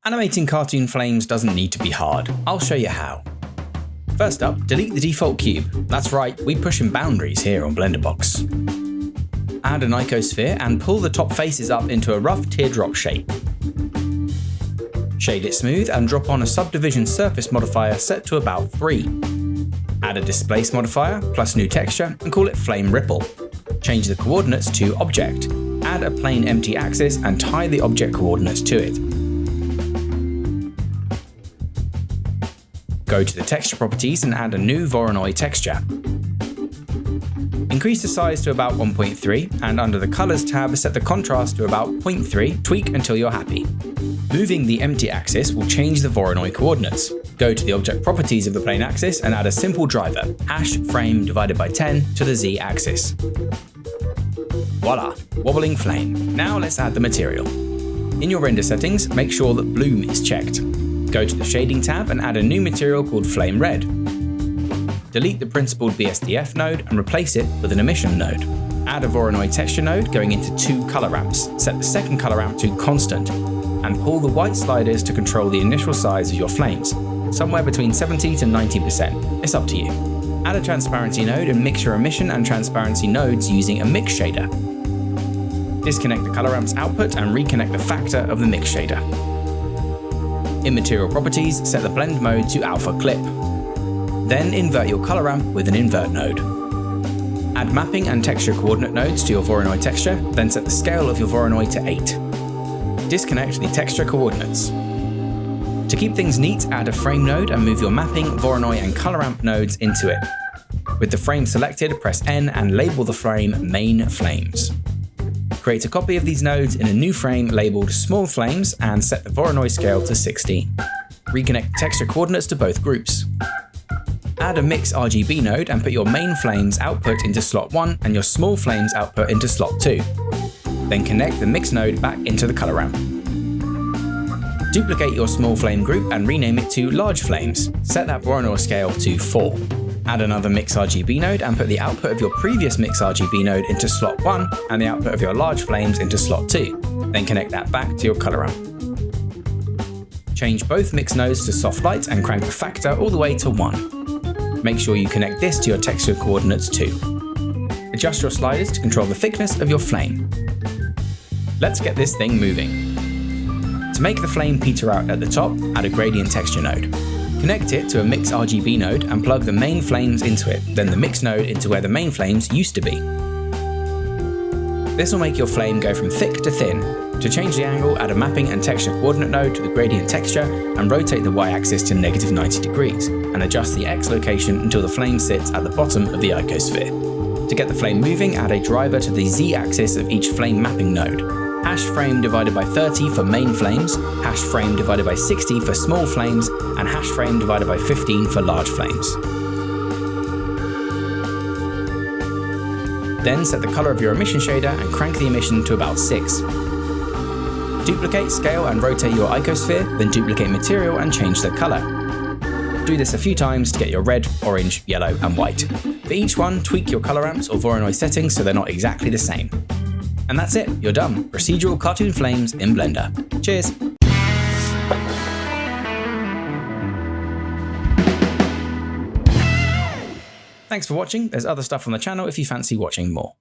Animating cartoon flames doesn't need to be hard. I'll show you how. First up, delete the default cube. That's right, we push in boundaries here on BlenderBox. Add an icosphere and pull the top faces up into a rough teardrop shape. Shade it smooth and drop on a subdivision surface modifier set to about 3. Add a displace modifier plus new texture and call it flame ripple. Change the coordinates to object. Add a plain empty axis and tie the object coordinates to it. Go to the texture properties and add a new voronoi texture. Increase the size to about 1.3 and under the colors tab set the contrast to about 0.3, tweak until you're happy. Moving the empty axis will change the voronoi coordinates. Go to the object properties of the plane axis and add a simple driver, frame divided by 10 to the Z axis. Voila, wobbling flame. Now let's add the material. In your render settings, make sure that bloom is checked. Go to the shading tab and add a new material called flame red. Delete the principled BSDF node and replace it with an emission node. Add a voronoi texture node going into 2 color ramps. Set the second color ramp to constant and pull the white sliders to control the initial size of your flames, somewhere between 70 to 90%. It's up to you. Add a transparency node and mix your emission and transparency nodes using a mix shader. Disconnect the color ramp's output and reconnect the factor of the mix shader. In material properties, set the blend mode to alpha clip. Then invert your color ramp with an invert node. Add mapping and texture coordinate nodes to your voronoi texture, then set the scale of your voronoi to 8. Disconnect the texture coordinates. To keep things neat, add a frame node and move your mapping, voronoi and color ramp nodes into it. With the frame selected, press N and label the frame main flames. Create a copy of these nodes in a new frame labeled small flames and set the voronoi scale to 16. Reconnect texture coordinates to both groups. Add a mix RGB node and put your main flames output into slot 1 and your small flames output into slot 2. Then connect the mix node back into the color ramp. Duplicate your small flame group and rename it to large flames. Set that voronoi scale to 4. Add another mix RGB node and put the output of your previous mix RGB node into slot 1 and the output of your large flames into slot 2. Then connect that back to your color ramp. Change both mix nodes to soft light and crank the factor all the way to 1. Make sure you connect this to your texture coordinates too. Adjust your sliders to control the thickness of your flame. Let's get this thing moving. To make the flame peter out at the top, add a gradient texture node. Connect it to a mix RGB node and plug the main flames into it, then the mix node into where the main flames used to be. This will make your flame go from thick to thin. To change the angle, add a mapping and texture coordinate node to the gradient texture and rotate the y-axis to -90 degrees, and adjust the x location until the flame sits at the bottom of the icosphere. To get the flame moving, add a driver to the z-axis of each flame mapping node. Frame divided by 30 for main flames, frame divided by 60 for small flames, and frame divided by 15 for large flames. Then set the color of your emission shader and crank the emission to about 6. Duplicate, scale and rotate your icosphere, then duplicate material and change the color. Do this a few times to get your red, orange, yellow and white. For each one, tweak your color ramps or voronoi settings so they're not exactly the same. And that's it, you're done. Procedural cartoon flames in Blender. Cheers! Thanks for watching. There's other stuff on the channel if you fancy watching more.